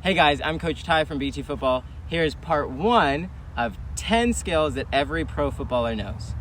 Hey guys, I'm Coach Ty from BT Football. Here's part 1 of 10 skills that every pro footballer knows.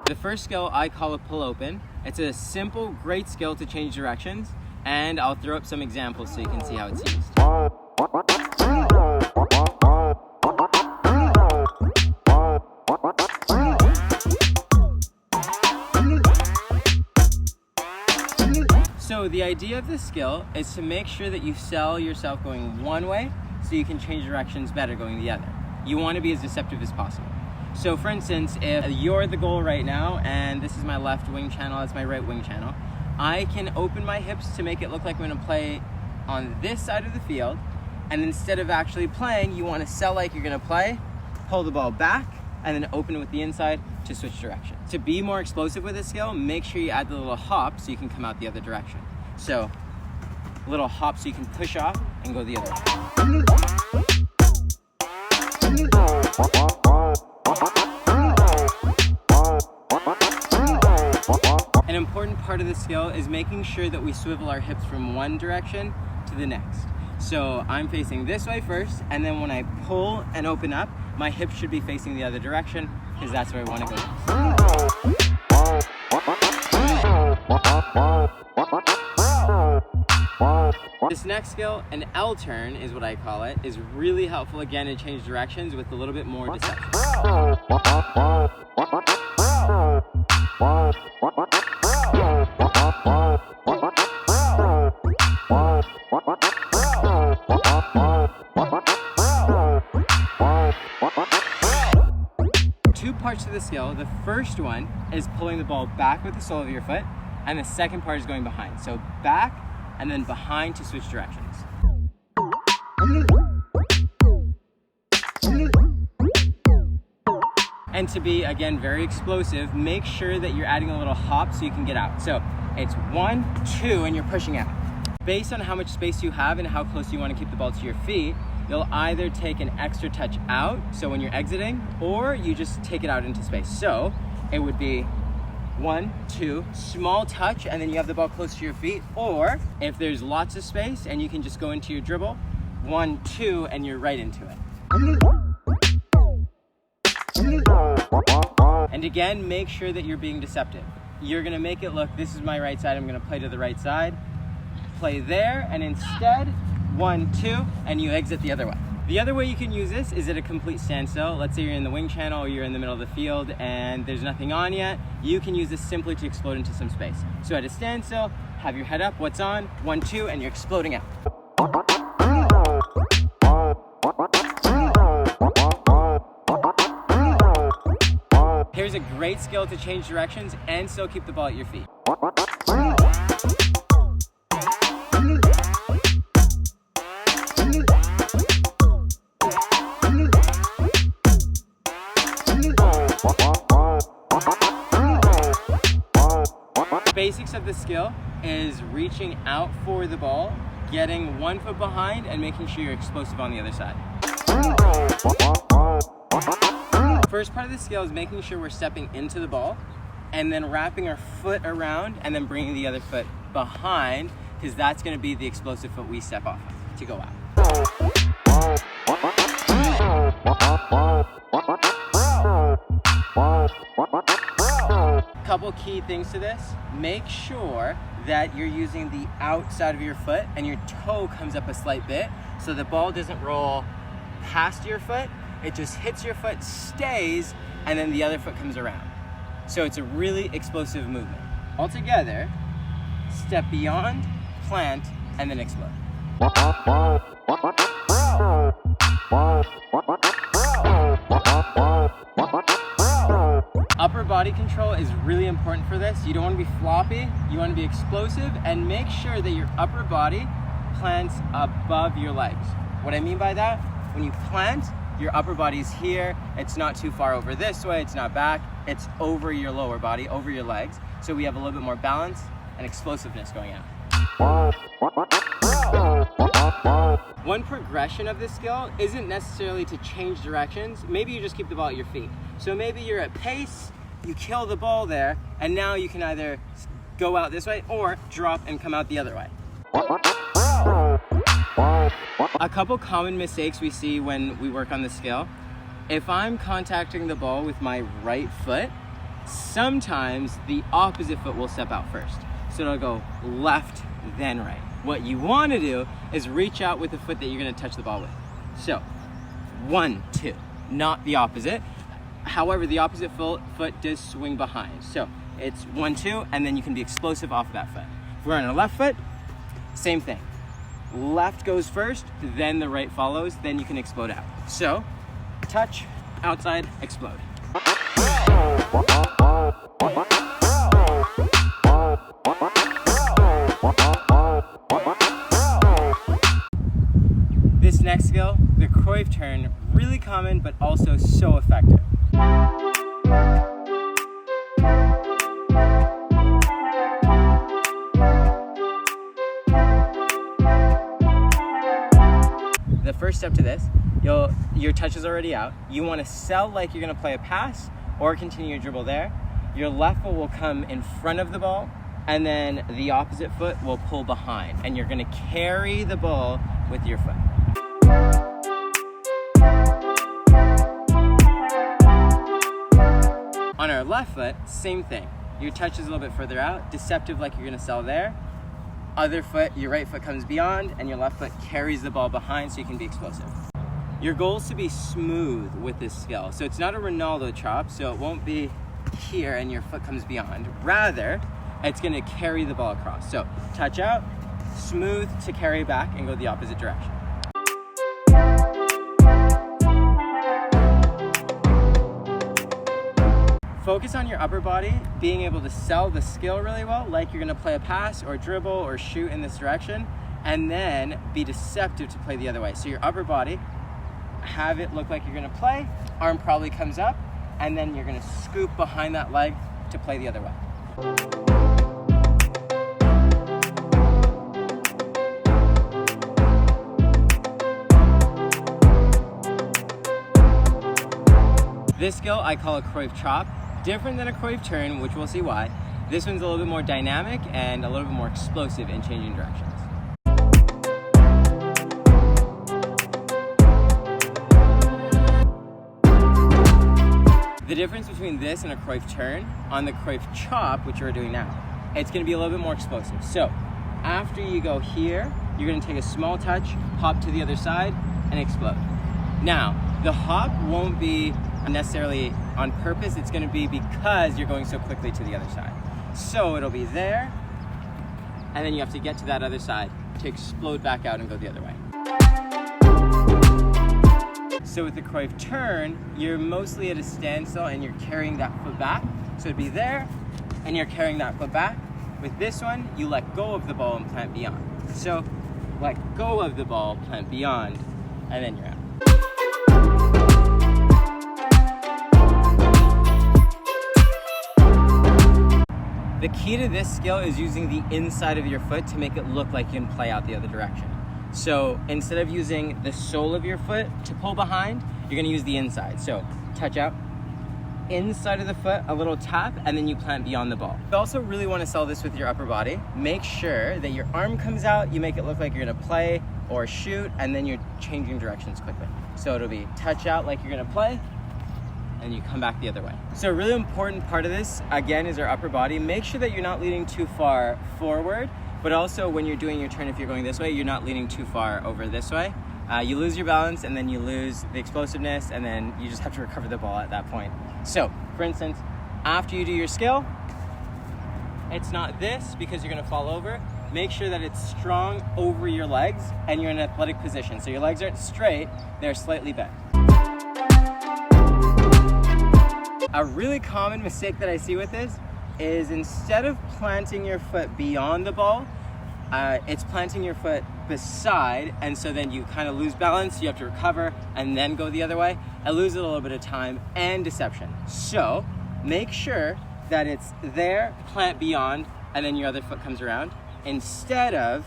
The first skill I call a pull open. It's a simple, great skill to change directions, and I'll throw up some examples so you can see how it's used. So the idea of this skill is to make sure that you sell yourself going one way so you can change directions better going the other. You want to be as deceptive as possible. So for instance, if you're the goal right now and this is my left wing channel, it's my right wing channel, I can open my hips to make it look like I'm going to play on this side of the field, and instead of actually playing, you want to sell like you're going to play, pull the ball back, and then open with the inside to switch direction. To be more explosive with this skill, make sure you add the little hop so you can come out the other direction. So, little hop so you can push off and go the other way. An important part of the skill is making sure that we swivel our hips from one direction to the next. So I'm facing this way first, and then when I pull and open up, my hips should be facing the other direction, because that's where I want to go. This next skill, an L turn is what I call it, is really helpful again to change directions with a little bit more deception. Two parts to the skill. The first one is pulling the ball back with the sole of your foot, and the second part is going behind. So back and then behind to switch directions. And to be, again, very explosive, make sure that you're adding a little hop so you can get out. So it's 1, 2, and you're pushing out. Based on how much space you have and how close you want to keep the ball to your feet, you'll either take an extra touch out, so when you're exiting, or you just take it out into space. So it would be 1, 2, small touch, and then you have the ball close to your feet. Or if there's lots of space and you can just go into your dribble, 1, 2, and you're right into it. And again, make sure that you're being deceptive. You're gonna make it look, this is my right side, I'm gonna play to the right side, play there, and instead, 1, 2, and you exit the other way. The other way you can use this is at a complete standstill. Let's say you're in the wing channel or you're in the middle of the field and there's nothing on yet. You can use this simply to explode into some space. So at a standstill, have your head up, what's on, 1, 2, and you're exploding out. Here's a great skill to change directions and still keep the ball at your feet. The basics of the skill is reaching out for the ball, getting 1 foot behind, and making sure you're explosive on the other side. First part of the skill is making sure we're stepping into the ball and then wrapping our foot around and then bringing the other foot behind, because that's going to be the explosive foot we step off of to go out. Couple key things to this. Make sure that you're using the outside of your foot and your toe comes up a slight bit so the ball doesn't roll past your foot. It just hits your foot, stays, and then the other foot comes around. So it's a really explosive movement. Altogether, step beyond, plant, and then explode. Upper body control is really important for this. You don't want to be floppy, you want to be explosive, and make sure that your upper body plants above your legs. What I mean by that, when you plant, your upper body's here, it's not too far over this way, it's not back, it's over your lower body, over your legs, so we have a little bit more balance and explosiveness going out. One progression of this skill isn't necessarily to change directions. Maybe you just keep the ball at your feet. So maybe you're at pace, you kill the ball there, and now you can either go out this way or drop and come out the other way. A couple common mistakes we see when we work on this skill. If I'm contacting the ball with my right foot, sometimes the opposite foot will step out first. So it'll go left, then right. What you want to do is reach out with the foot that you're going to touch the ball with. So 1, 2, not the opposite. However, the opposite foot does swing behind. So it's 1, 2, and then you can be explosive off of that foot. If we're on our left foot, same thing. Left goes first, then the right follows, then you can explode out. So touch, outside, explode. This next skill, the cruyff turn, really common but also so effective. The first step to this, your touch is already out. You want to sell like you're going to play a pass or continue your dribble there. Your left foot will come in front of the ball, and then the opposite foot will pull behind, and you're going to carry the ball with your foot. On our left foot, same thing. Your touch is a little bit further out, deceptive like you're going to sell there. Other foot, your right foot comes beyond, and your left foot carries the ball behind so you can be explosive. Your goal is to be smooth with this skill. So it's not a Ronaldo chop, so it won't be here and your foot comes beyond. Rather, it's going to carry the ball across. So touch out, smooth to carry back and go the opposite direction. Focus on your upper body, being able to sell the skill really well, like you're going to play a pass or dribble or shoot in this direction, and then be deceptive to play the other way. So your upper body, have it look like you're going to play, arm probably comes up, and then you're going to scoop behind that leg to play the other way. This skill I call a cruyff chop. Different than a cruyff turn, which we'll see why. This one's a little bit more dynamic and a little bit more explosive in changing directions. The difference between this and a cruyff turn, on the cruyff chop, which we're doing now, it's going to be a little bit more explosive. So after you go here, you're going to take a small touch, hop to the other side, and explode. Now, the hop won't be necessarily on purpose, it's going to be because you're going so quickly to the other side. So it'll be there, and then you have to get to that other side to explode back out and go the other way. So with the cruyff turn, you're mostly at a standstill and you're carrying that foot back. So it'd be there, and you're carrying that foot back. With this one, you let go of the ball and plant beyond. So let go of the ball, plant beyond, and then you're out. The key to this skill is using the inside of your foot to make it look like you can play out the other direction. So instead of using the sole of your foot to pull behind, you're going to use the inside. So touch out, inside of the foot, a little tap, and then you plant beyond the ball. You also really want to sell this with your upper body. Make sure that your arm comes out, you make it look like you're going to play or shoot, and then you're changing directions quickly. So it'll be touch out like you're going to play, and you come back the other way. So a really important part of this, again, is our upper body. Make sure that you're not leaning too far forward, but also when you're doing your turn, if you're going this way, you're not leaning too far over this way. You lose your balance, and then you lose the explosiveness, and then you just have to recover the ball at that point. So, for instance, after you do your skill, it's not this because you're gonna fall over. Make sure that it's strong over your legs and you're in an athletic position. So your legs aren't straight, they're slightly bent. A really common mistake that I see with this is instead of planting your foot beyond the ball, it's planting your foot beside, and so then you kind of lose balance, you have to recover and then go the other way. I lose a little bit of time and deception. So make sure that it's there, plant beyond, and then your other foot comes around instead of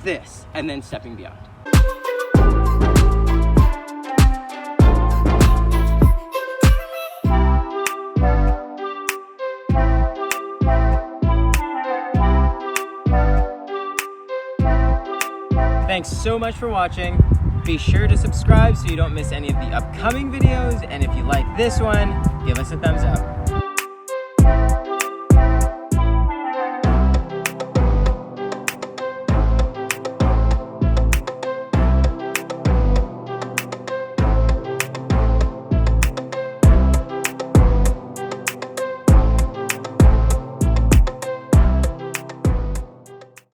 this and then stepping beyond. Thanks so much for watching. Be sure to subscribe so you don't miss any of the upcoming videos, and if you like this one, give us a thumbs up.